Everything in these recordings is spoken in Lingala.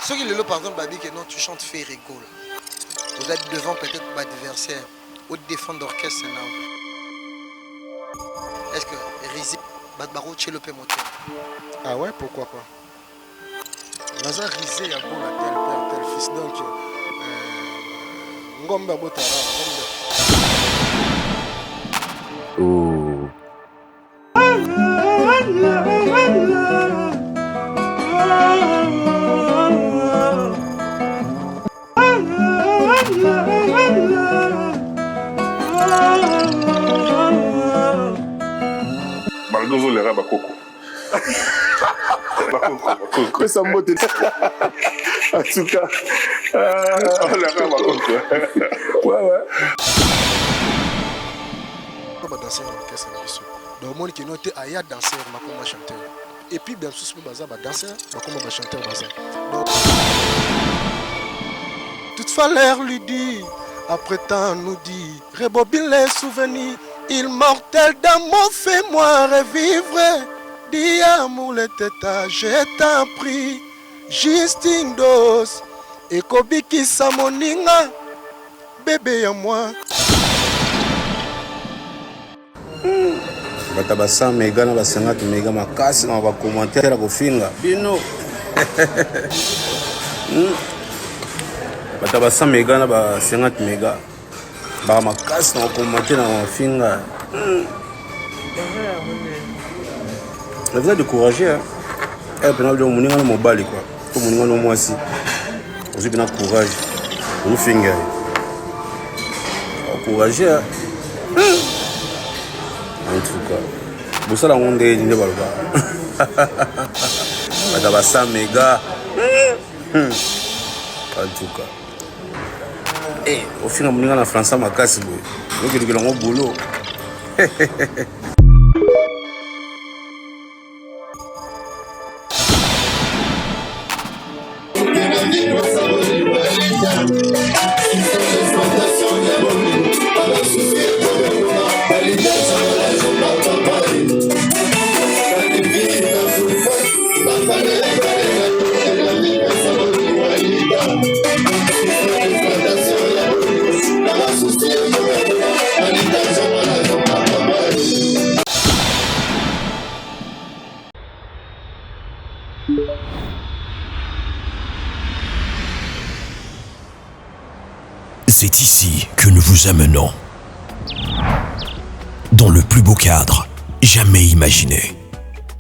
Ceux qui le par exemple, dit que non, tu chantes fait rigole. Vous êtes devant peut-être l'adversaire ou défendre l'orchestre. Est-ce que Rizé Badbaro chez le moteur? Ah ouais, pourquoi pas. Naza Rizé a bon la tel père, tel fils. Donc, Ngomba Botara, Oh. Maldozo le raba coco. Que ça me dit. En tout cas, Le raba coco. ouais. On va danser dans l'orchestre. Donc, moi qui note, il y a danseur, ma comme chanteur. Et puis, bien sûr, je vais danser, ma comme chanteur. Toute valeur lui dit, après tant nous dit, rebobine les souvenirs, immortel d'amour, fais-moi revivre. Dis amour les têtes, je t'en prie, Justine Dos, et Kobiki Samoninga, bébé à moi. Batabasa mega na basengati mega makasi na ba commentaire ko finga bino. Batabasa mega na basengati mega ba makasi na commentaire na finga. Vous êtes découragé hein. Eh bien le moninga no mobali quoi. Ko moninga no mwasi. Vous avez courage. Vous finga. Encouragé hein. En tout cas, vous savez on est dans le bar. Batabasa mega. En tout cas. Eh, au final on est en France à makasi boy. Donc il y a un boulot. C'est ici que nous vous amenons. Dans le plus beau cadre jamais imaginé.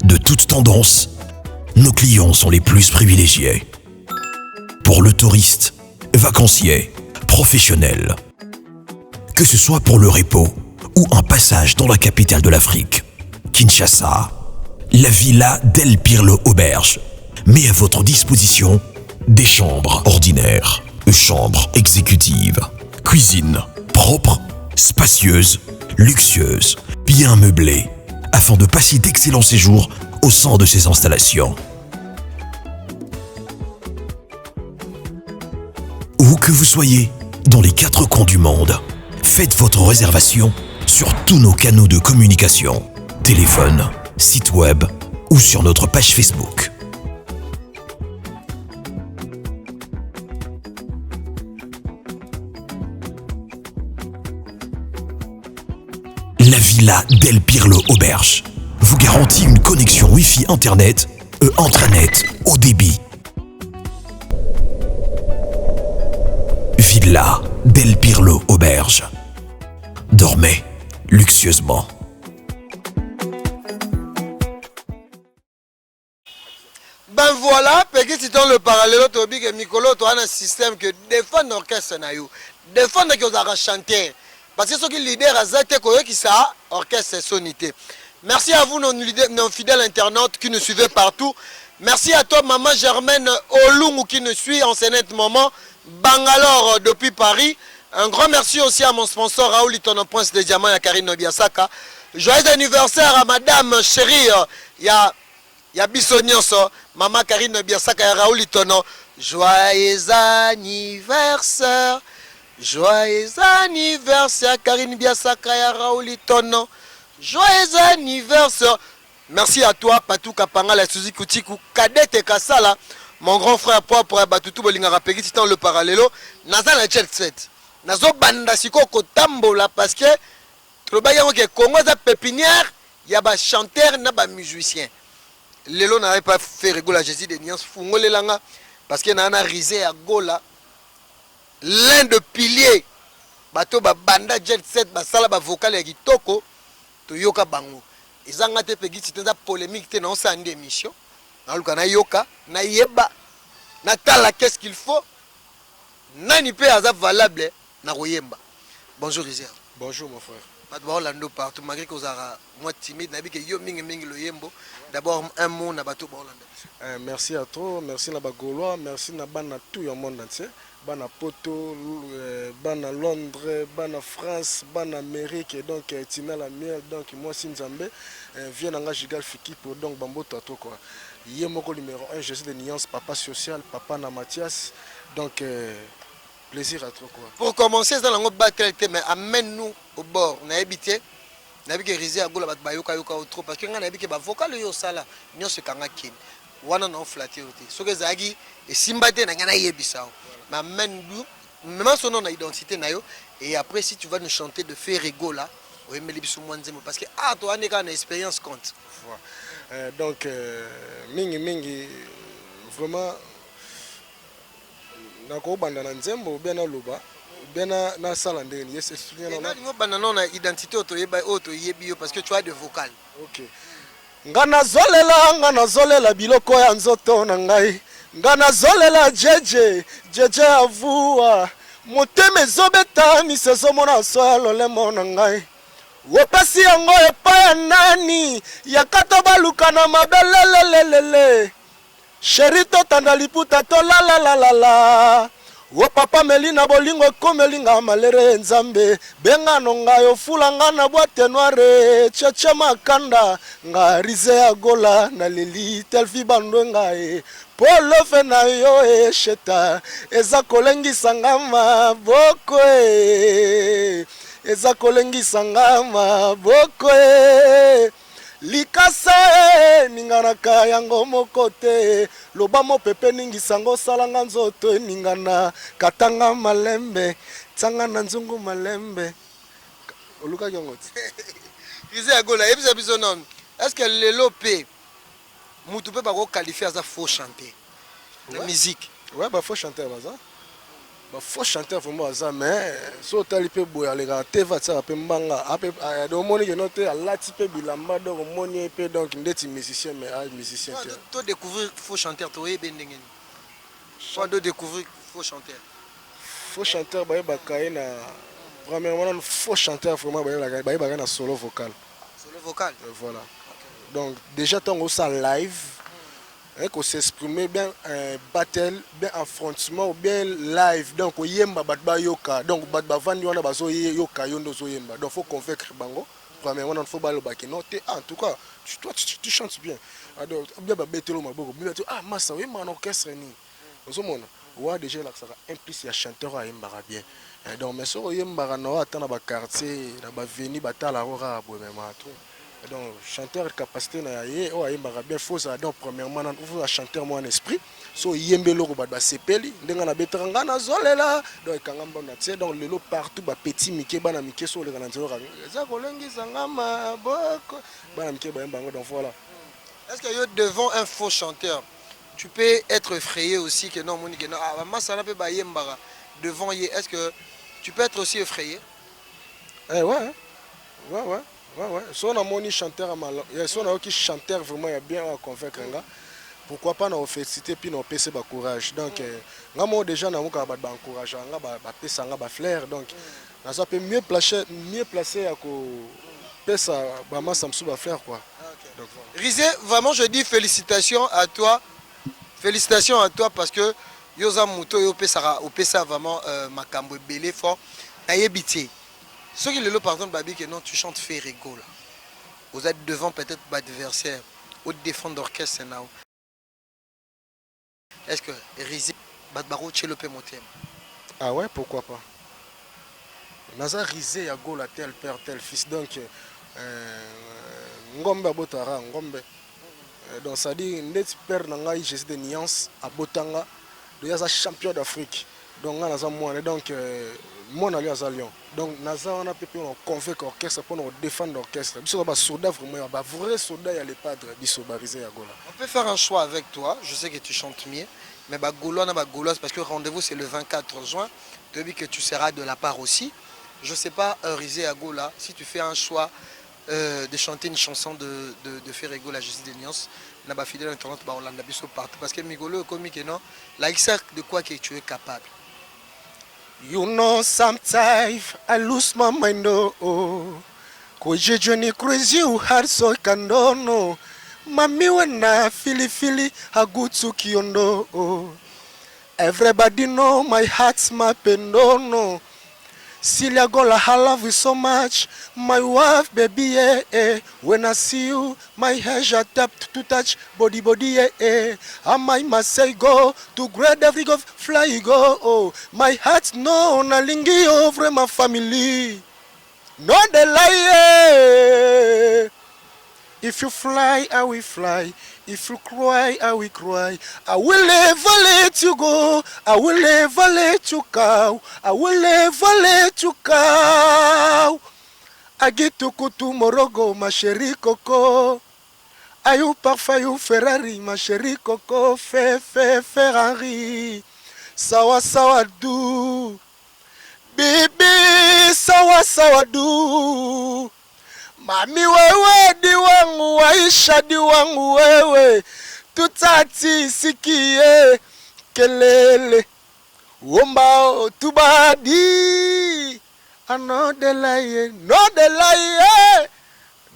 De toutes tendances, nos clients sont les plus privilégiés. Pour le touriste, vacancier, professionnel. Que ce soit pour le repos ou un passage dans la capitale de l'Afrique, Kinshasa, la Villa del Pirlo Auberge met à votre disposition des chambres ordinaires, chambres exécutives, cuisine propre, spacieuse, luxueuse, bien meublée, afin de passer d'excellents séjours au sein de ces installations. Où que vous soyez, dans les 4 coins du monde, faites votre réservation sur tous nos canaux de communication, téléphone, site web ou sur notre page Facebook. La Villa del Pirlo Auberge vous garantit une connexion Wi-Fi Internet et intranet haut débit. Villa del Pirlo Auberge. Dormez luxueusement. Ben voilà, petit dans le parallèle, tu que Mikolo, tu as un système que défend l'orchestre na you, défend que vous avez chanté. Parce que ceux qui leader à Zate Koyo qui ça, orchestre sonité. Merci à vous, nos fidèles internautes qui nous suivez partout. Merci à toi, maman Germaine Olungu qui nous suit en ce net moment. Bangalore depuis Paris. Un grand merci aussi à mon sponsor Raoul Itono Prince de Diamant et Karine Nobiasaka. Joyeux anniversaire à madame chérie. Il y a Bissonioso, maman Karine Nobiasaka et Raoul Itono. Joyeux anniversaire. Joyeux anniversaire Karine Biasaka et Raoul Itono. Joyeux anniversaire. Merci à toi Patou Kapanga la Suzy Koutikou Kadete Kassala. mon grand frère propre batutu bolingaka peki titan le parallelo naza na jet set nazo banda siko kotambola parce que tolobaki yango ke Congo eza pépinière ya ba chanteur na ba musicien lelo n'avait pas fait rigola Jésus de Niance fungolelanga parce que na risé à gola l'un de piliers bato ba banda jet set ba sala ba vocal ya kitoko to yoka bango ezanga te peki titan polémique te na on sa émission na luka na yoka na yeba na tala qu'est-ce qu'il faut nani pe aza valable na koyemba. Bonjour Rizia. Bonjour mon frère. Pas de Orlando partout malgré que vous avez moi timide na bi que yo mingi lo yembo d'abord un mot na bato ba Orlando. Merci à toi, merci na bagolois, merci na bana tout le monde entier. Bana Poto, bana Londres, bana France, bana Amérique et donc Tina la miel donc moi Sinzambe vient en Gigal Fiki pour donc Bamboto à toi quoi. Yemoko numéro 1, je suis de Nuance, papa social, papa na Mathias. Donc plaisir à toi quoi. Pour commencer dans la battle mais amène-nous au bord. On a habité na bi que Rizia a gola bat bayoka yoka trop parce que on a bi que ba vocal yo sala nyo se kanga kin. Wana na flatter te. Soke zagi et simbate na ngana yebisa. Mais amène-nous même son nom na identité na yo et après si tu vas nous chanter de faire rigola oui mais biso mwanzemo parce que toi on est une expérience compte. Donc mingi vraiment nako banda na nzembo bien na loba bien na sala ndeni yes expliquer non na banda non na identité auto yeba auto yebi parce que tu as de vocal. OK ngana zolela biloko ya nzoto na ngai ngana zolela jeje avua moteme zobeta ni sezo mona swalo le mona ngai wopasi yango epa ya nani yakata baluka na mabelelelelele sheri totanda liputa to la wo papa melina bolingo ekomelinga malere nzambe bengano ngai ofula nga na boite noire cheche makanda nga rize ya gola na leli telfi bando ngai polofe na yo esheta eza kolengisa nga maboko eza kolengisa nga maboko likasa ninganaka yango moko te loba mopepe ningisango salanga nzoto ningana katanga malembe tsanga na nzungu malembe oluka yango te Rizia gola ebisa biso non est-ce que lelo pe mutu pe ba ko qualifier as a faux chanter la musique ouais ba faux chanter baza ba faux chanteur vraiment ça mais so tali pe boya le ga teva ça pe mbanga ape do moni que note alati pe bilamba do moni pe donc ndeti musicien mais musicien to découvrir faux chanteur to yebe ndengeni soit de découvrir faux chanteur ba kaye na premièrement faux chanteur vraiment ba na solo vocal voilà donc déjà tango ça live qu'on s'exprimer bien battle bien affrontement ou bien live donc yemba batba yoka donc batba vandi wana bazo yoka yondo zo yemba donc faut convaincre bango premièrement on faut balo baki noter en tout cas tu chantes bien alors bien ba betelo maboko bien massa oui man orchestre ni ozomona wa déjà là ça implique ya chanteur a yemba bien donc mais so yemba na atana ba quartier na ba veni batala rora bo même tout. Donc chanteur capacité na ye o ayembaka bien faut ça donc premièrement na faut chanteur moi en esprit so yembelo ko ba sepeli ndenga na betranga na zolela donc kangamba na tie donc lelo partout ba petit mike bana mike so le kana nzelo ka za kolengi sangama boko bana mike ba yembango donc voilà. Est-ce que yo devant un faux chanteur tu peux être effrayé aussi que non moni que non ma ça na pe ba yembaka devant ye est-ce que tu peux être aussi effrayé? Ouais. Si on a mon chanteur si on a qui chanteur vraiment bien à convaincre pourquoi pas na féliciter puis na PC ba courage donc ngamo déjà na muka ba encourager nga ba pesa nga ba flair donc na ça peut mieux placer à ko pesa ba massa msu ba flair quoi. Donc Rizé, vraiment je dis félicitations à toi parce que yoza muto yo pesa vraiment makambo belé fort na yebiti. Ceux qui le par exemple Babi que non tu chantes fait rigolo. Vous êtes devant peut-être l'adversaire ou défendre d'orchestre now. Est-ce que Rizé Badbaro chez le motem? Ah ouais, pourquoi pas. Naza Rizé à gola tel père tel fils donc ngombe botara ngombe Donc ça dit net père nanga Jésus de Nuance à Botanga de yaza champion d'Afrique. Donc on a moi donc moi on à Lyon. Donc naza on a pu on convaincre orchestre pour nous défendre l'orchestre. Biso ba soldat vraiment ba vrai soldat il y a les padres biso barisé à Gola. On peut faire un choix avec toi. Je sais que tu chantes mieux. Mais Gaulois, parce que le rendez-vous c'est le 24 juin. Tu dis que tu seras de la part aussi. Je ne sais pas, Rizé à Gola, si tu fais un choix de chanter une chanson de Ferrego, la Jésus de Nuance, n'a pas fidèle internaute, on l'a partout. Parce que Migolo, comique, non, là, il sert de quoi que tu es capable. You know, sometimes I lose my mind, oh. Cause you journey crazy, you hard so can don't know. Mami wana fili hagutu kiondo, oh. Everybody know my heart's my pain, no. Celia Gola, I love you so much. My wife, baby, yeah, eh. When I see you, my hands are tapped to touch body, yeah, eh. I must say go to great every go fly go. Oh, my heart no, na lingi over my family. No the lie. Eh. If you fly, I will fly. If you cry, I will cry. I will never let you go. I will never let you go. I will never let you go. I get to kutu morogo, ma chérie Coco. Ayu parfait, you Ferrari, ma chérie Coco. Ferrari. Sawa do. Baby, sawa do. Mami wewe di wangu, Aisha di wangu wewe, tutati sikie kelele, womba tubadi, no delaye.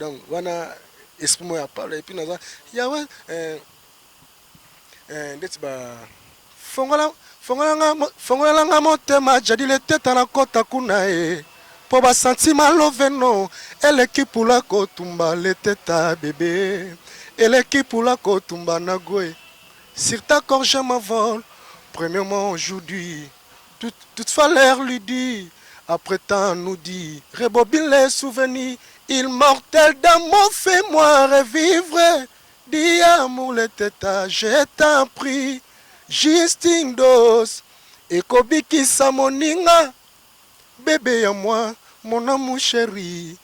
Donc wana esprit moi parle et puis naza yawe ndeti ba fongola nga motema jadi le teta na kota kuna e. Po ba sentiment loveno, eleki pula kotumba le teta bébé, eleki pula kotumba nagwe. Sur ta corde je m'envole, premièrement aujourd'hui, toutefois l'air lui dit, après tant nous dit, rebobine les souvenirs, immortel d'amour, fais-moi revivre, dis amour le teta, je t'en prie, Justine Dos, et Kobiki Samoninga, bébé à moi, mon amour chéri,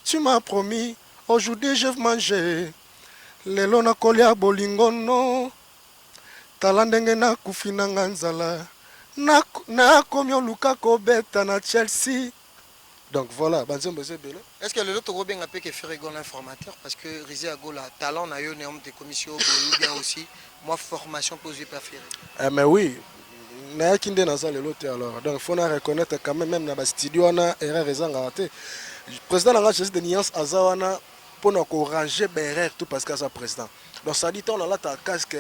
tu m'as promis, aujourd'hui je vais manger. Lelo na kolia bolingono, talandenge na kufina nganzala, na komyo luka kobeta na Chelsea. Donc voilà, est-ce que le lot au bien appelé que Ferrego l'informateur parce que Rizé Agola talent na yo néom des commissions ou bien aussi moi formation posée par Ferrego. Mais oui. Na kinde naza le lote alors donc il faut reconnaître quand même dans le studio na erreur ezanga raté président nanga Jésus de Nuance azawana pour na ko ranger erreur tout parce que ça président donc ça dit on a la ta casque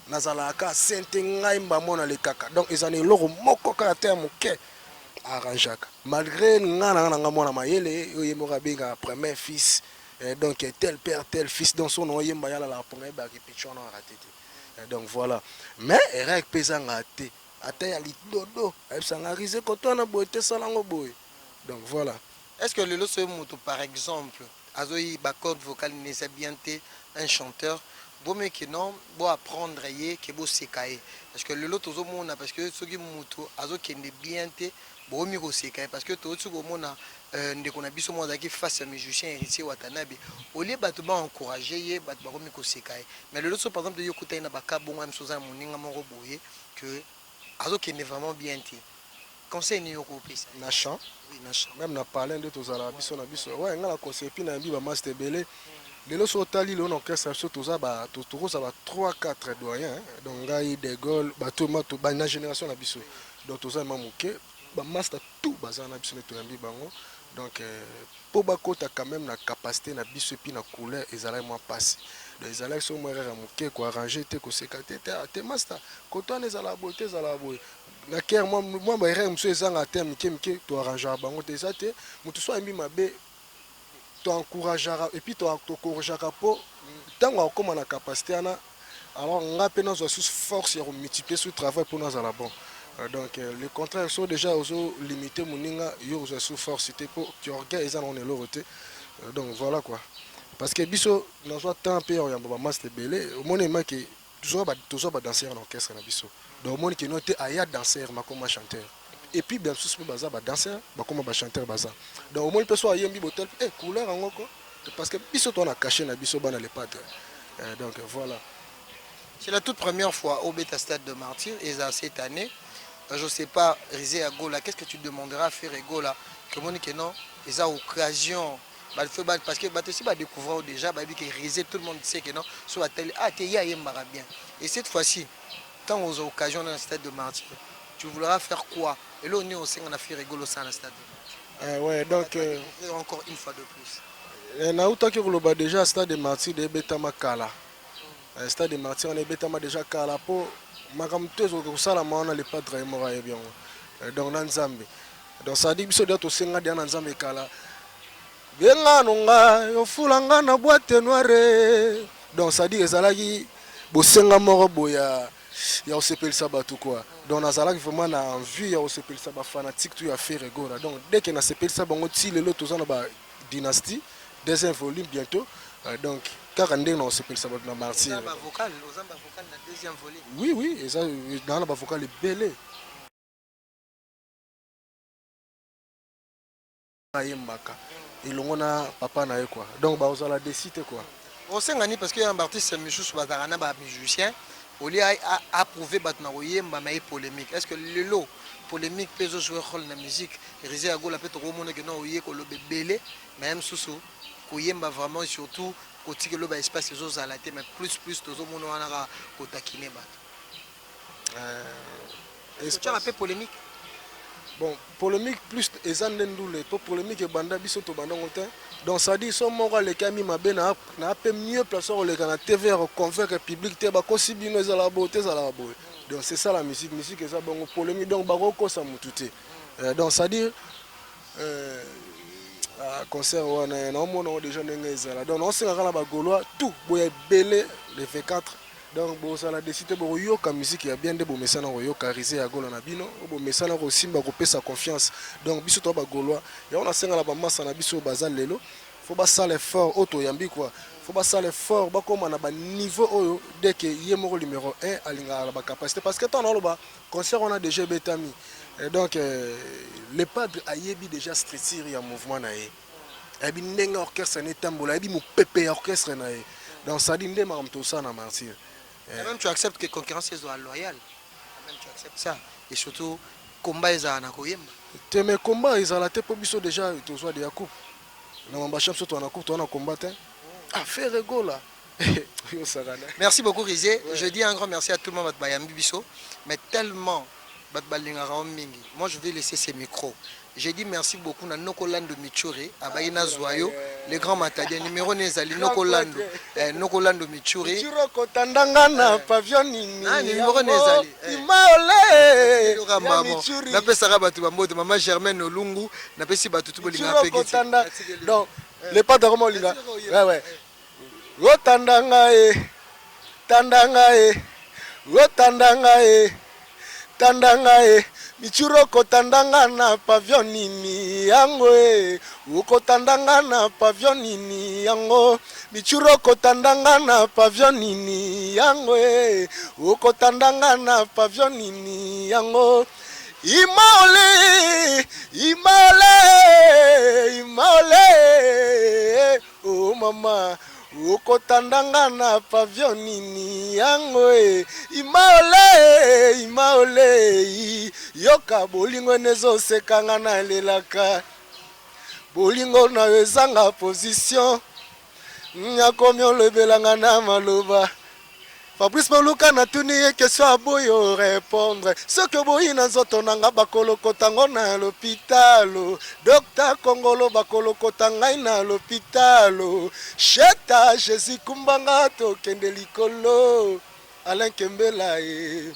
nazala ka sente ngai mbamo na le kaka donc ezane loro moko ka terme ke arrangeaka malgré ngana mona mayele oyemora binga premier fils donc tel père tel fils dans son nom yemba yala la première ba répétition na raté donc voilà mais erreur pesanga raté atteint à l'idodo, elle s'en a risé quand on a beauté salango boy. Donc voilà. Est-ce que le lot se moto par exemple, Azoï Bakord vocal n'est bien un chanteur, bon mais que non, bon apprendre yé que bon sekaye. Parce que le lot au monde parce que ce qui moto Azo qui n'est bien té, bon miro sekaye parce que tout ce que monde ne qu'on a biso monde qui face à musicien héritier Watanabe. Au lieu de ba encourager yé ba miro sekaye. Mais le lot par exemple de yokuta ina baka bon même chose à moninga moro boye que Azo qui est vraiment bien té. Conseil ni yoko pesa. Nachant. Oui, nachant. Même na parler de tous ala biso na biso. Ouais, ngala conseil puis na mbi ba master belé. Les lots sont tali le orchestre surtout ça ba tout ça ba 3 4 doyens donc ngai de Gaulle ba tout ma tout ba na génération na biso. Donc tout ça mamuke ba master tout bazana biso ne to yambi bango. Donc pour ba kota quand même na capacité na biso puis na couleur ezala moi passer. Les Alex sont moins ramuke quoi arranger te ko sekate te master quand on est à la beauté à la beauté la guerre moi ba erreur monsieur ezanga te mike to arranger bango te ça te mutu so ambi mabe to encourageara et puis to encourageara po tango comme na capacité ana alors nga pe na zo sous force ya multiplier ce travail pour nous à la bon donc les contraires sont déjà aux limité moninga yo zo sous force pour tu orgueil ezana on est loroté donc voilà quoi. parce que biso nazwa temps mpe oyamba bamaster ebele omoni emaki tozwa badanser na orchestre na biso donc omoni keno te aya danser makoma chanteur et puis bien susu mpe baza badanser bakoma bachanteur baza donc omoni mpe so ayembi botel couleur yangoko parce que biso toana caché na biso bana le padre donc voilà. C'est la toute première fois au Beta Stade de Martyr et cette année, je ne sais pas, Rizé à Gola, qu'est-ce que tu demanderas à faire Gola? Comment que non, ils ont occasion, parce que tu vas découvrir déjà, que Rizé, tout le monde sait que non, sur la télé, tu y a bien. Et cette fois-ci, tant aux occasions dans le Stade de Martyr, tu voudras faire quoi? Et là, on a fait rigolo ça dans le Stade de Martyr. Ouais, donc. Encore une fois de plus. Nautaki koloba déjà Stade de Martyr de Betama Kala. Stade de Martyr on est Betama déjà Kala po makamto zo sala maana le padre mora bien. Donc na Nzambe. Donc ça dit biso dato senga dia na Nzambe Kala. Benga nonga yo fulanga na boîte noire. Donc ça dit ezalaki bo senga moko boya ya osepel sabatu quoi. Donc nazalaki vraiment na envie ya osepel sabatu fanatique tout ya faire gola. Donc dès que na sepel sabango ti lelo tozana ba dynastie deuxième volume bientôt. Donc, 42 ans, c'est ça va Martyr. Vous avez vocal dans le deuxième volume. Oui, oui, et ça, dans la vocal est belle. Et l'on a papa na quoi. Donc, bah, on a décidé quoi. On sait parce qu'il y a un artiste musicien. Au lieu d'approuver les polémiques. Est-ce que le lot polémique peut jouer un rôle dans la musique? Rizé à Gola peut être belé, même sous Koyemba vraiment surtout côté que l'eau espace les autres à la tête mais plus tous au monde on a kotakine bat. Est-ce un peu polémique? Bon, polémique plus ezandendoule to polémique banda biso to banda ngotin. Donc ça dit son moko le kami mabe na peu mieux placé le kana TV convaincre public te ba kosi bino za la beauté za la beauté. Donc c'est ça la musique eza bongo polémique donc ba ko sa mututé. Donc ça dit concert wana na mona déjà ndengezala donc on sera na ba gaulois tout boya belé le 24 donc bo ça la décidé bo yoka musique ya bien de bo mesana ko yoka Rizé ya Gola na bino bo mesana ko simba ko pesa confiance donc biso to ba gaulois ya on a senga la ba massa na biso bazal lelo faut ba ça l'effort auto yambi quoi faut pas ça l'effort ba comme na ba niveau oyo dès que yemo numéro 1 alinga la ba capacité parce que tant on ba concert on a déjà betami. Et donc, le padre a déjà structuré il y a un mouvement. Il y a un orchestre, il y a un pépé orchestre. Donc, ça dit que tout ça dans Martyr. Même tu acceptes que la concurrence soit loyale. Même tu acceptes ça. Et surtout, combat est à Nakoyem. Mais combat est à la tête pour déjà, tu sois de la coupe. Dans ma chambre, tu as coupe, tu as combattu. Ah, fais rigolo là. Merci beaucoup, Rizé. Je dis un grand merci à tout le monde, mais tellement. Moi je vais laisser ces micros. J'ai dit merci beaucoup à Nokolando Michuri, à Baïna Zoyo, les grands matadiens, numéro Nezali, Nokolando Michuri. Michuro Kotandangana, pavillon Nini. Numéro Nezali. Imaole. Na pesa rabatu bamoto, maman Germaine Olungu, na pesi batutu bolinga peki. Donc, les pas de Romo Linga. Ouais, ouais. Rotandanga e. Tandanga e. Rotandanga e. Tandanga e michuro kotandanga na pavillon nini yango e ukotandanga na pavillon nini yango michuro kotandanga na pavillon nini yango e ukotandanga na pavillon nini yango Imaole oh mama ukotandanga na pavillon nini yango e Imaole yoka bolingo nezo sekanga na lelaka bolingo na ezanga position nyakomi olebelanga na maloba Fabrice Moluka na tuni ye question aboyo répondre ce que boyi na nzoto nanga bakolokota ngo na l'hôpital Docteur Kongolo bakolokota ngai na l'hôpital Cheta Jésus kumbanga to kende likolo Alain Kembela e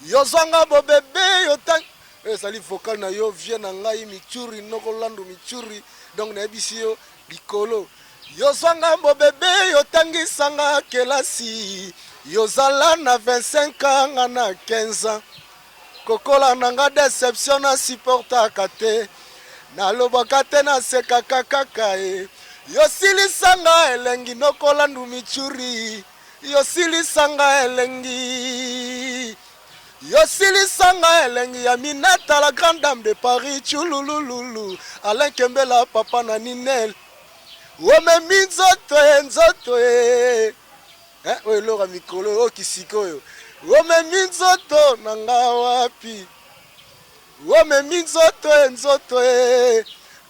yozanga bo bébé yotang ezali vocal na yo vie na ngai Michuri Nokolando Michuri donc na bisio likolo yozanga bo bébé yotangisanga kelasi Yozala na 25 ans na 15 ans Kokola nanga déception na supporta kate Na lobaka te na seka kaka e yosilisanga elengi nokola ndumichuri yosilisanga elengi yosilisanga elengi ya Minata la grande dame de Paris chululululu Alain Kembela papa na Ninel omemi nzoto oyo eloko mikolo oyo kisika oyo omemi nzoto na nga wapi omemi nzoto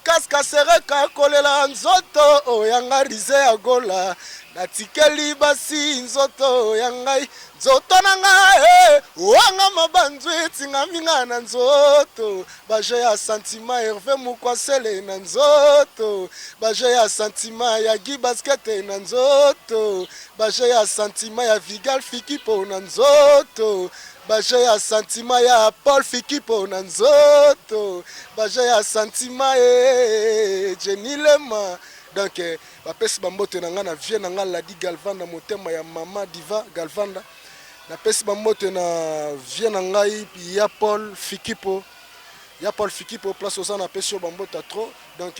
kaskasereka kolela nzoto oyanga rize ya gola natikeli basi nzoto yangai nzoto na ngai wanga mabanzwe etinga minga na nzoto baje ya santima Hervé Mukwasele na nzoto baje ya santima ya Guy Basket na nzoto baje ya santima ya Vigal Fikipo na nzoto baje ya santima ya Paul Fikipo na nzoto baje ya santima Jenny Lema. Donc bapesi bambote na nga na vie na nga Ladi Galvanda motema ya mama Diva Galvanda napesi bambote na vie na ngai ya Paul Fikipo place oza napesi yo bambote trop. Donc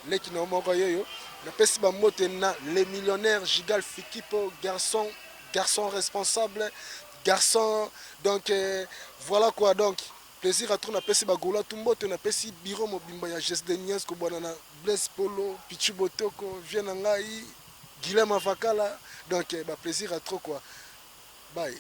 leki na moko yoyo napesi bambote na les millionnaires Gigal Fikipo garçon responsable garçon. Donc voilà quoi. Donc plaisir à trop napesi bagola tumbote napesi biro mobimba ya Jes de Nias ko bwana na Blaise Polo Pichu Botoko vient ngai Guilhem Avakala. Donc plaisir à trop quoi. Bye.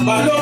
Balo,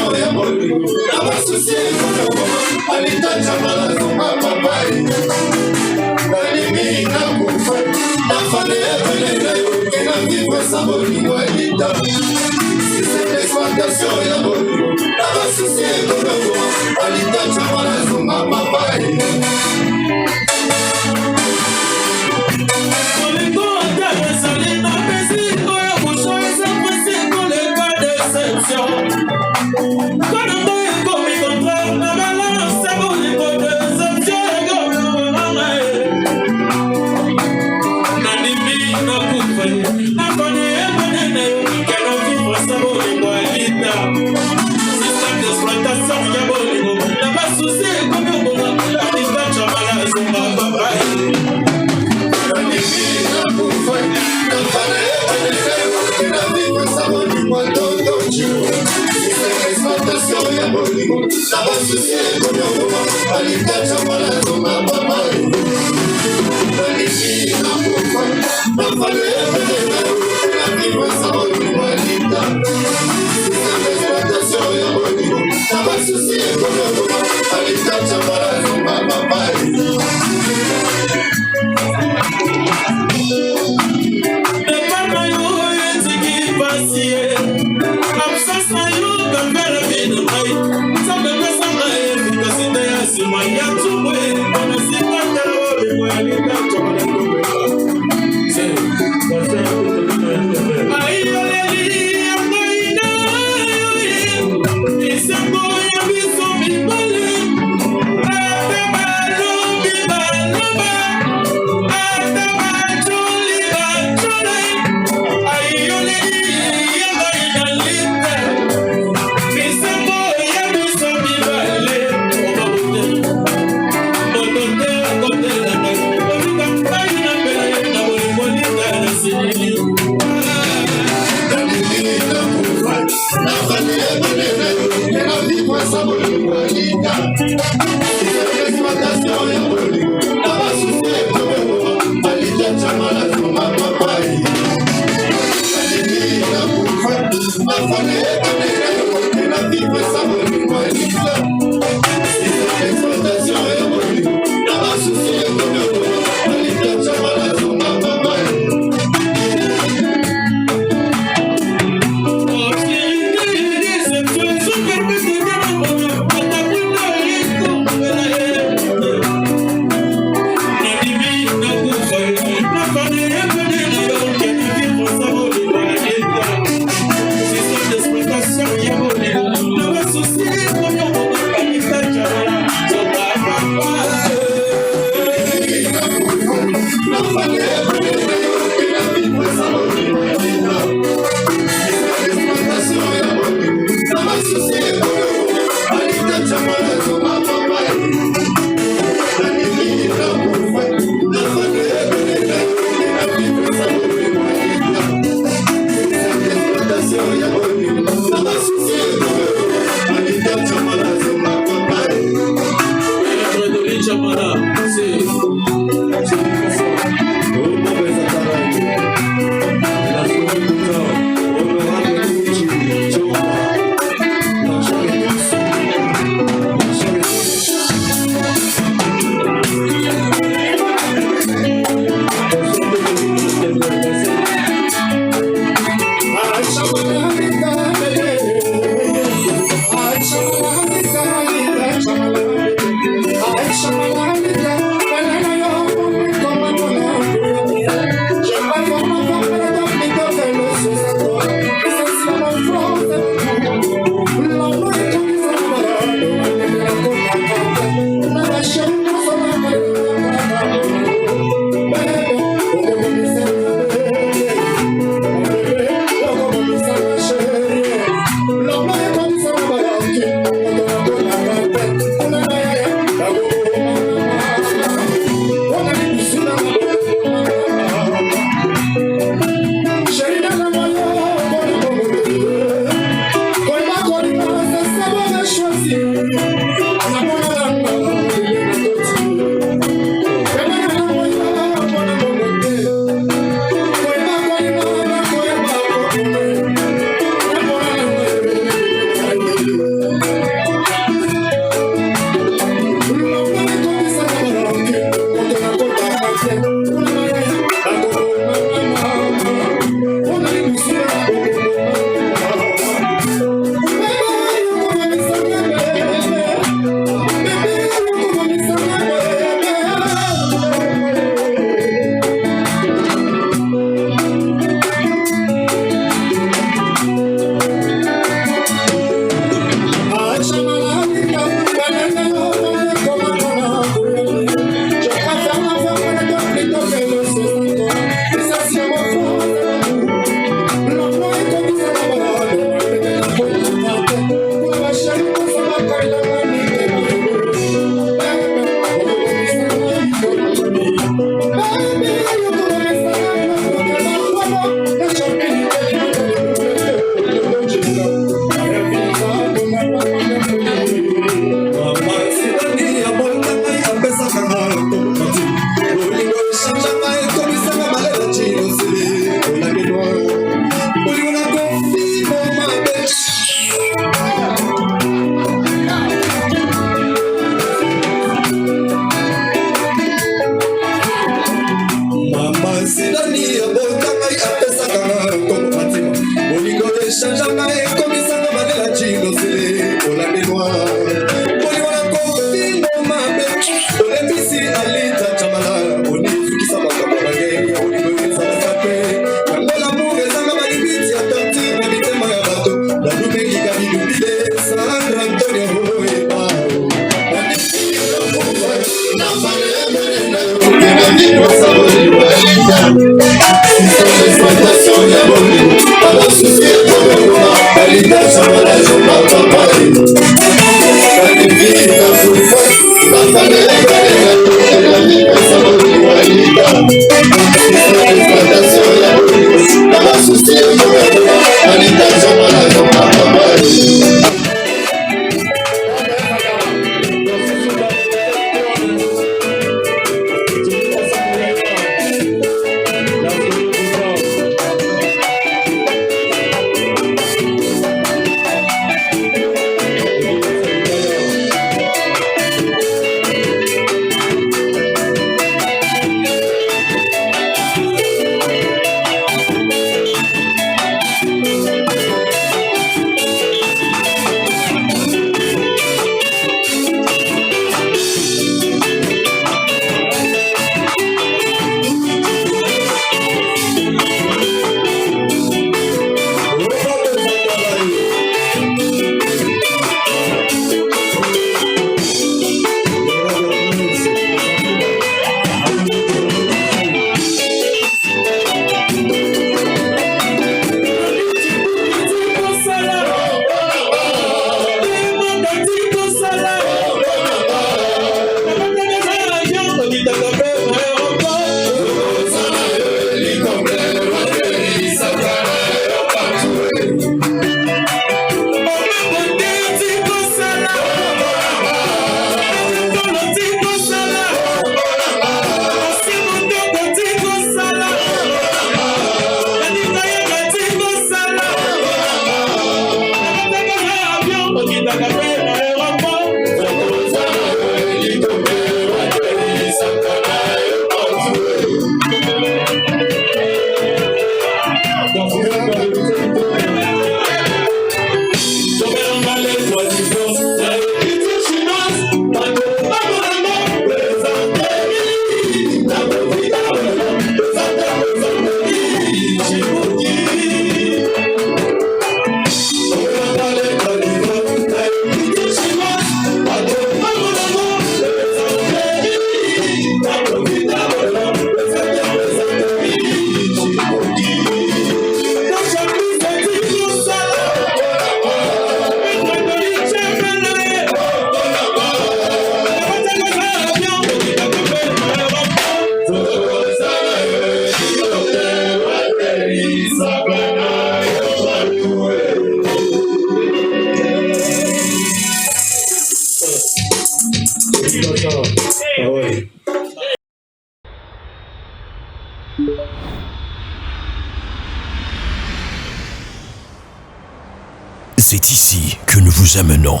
C'est ici que nous vous amenons.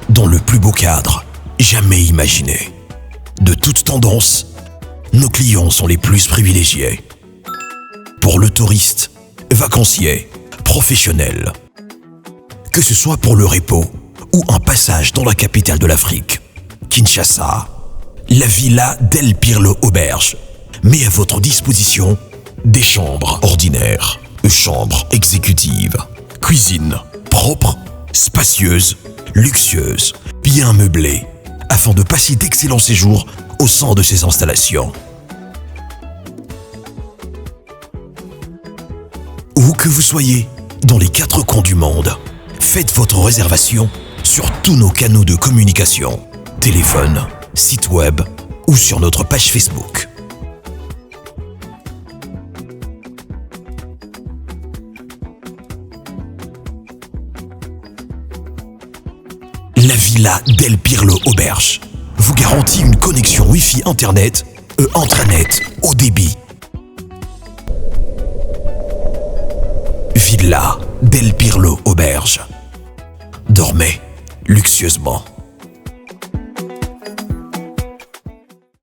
Dans le plus beau cadre jamais imaginé. De toute tendance, nos clients sont les plus privilégiés. Pour le touriste, vacancier, professionnel. Que ce soit pour le repos ou un passage dans la capitale de l'Afrique, Kinshasa, la Villa del Pirlo Auberge met à votre disposition des chambres ordinaires, chambres exécutives, cuisine propre, spacieuse, luxueuse, bien meublée, afin de passer d'excellents séjours au sein de ces installations. Où que vous soyez, dans les 4 coins du monde, faites votre réservation sur tous nos canaux de communication, téléphone, site web ou sur notre page Facebook. La Villa del Pirlo Auberge vous garantit une connexion Wi-Fi Internet et intranet haut débit. Villa del Pirlo Auberge. Dormez luxueusement.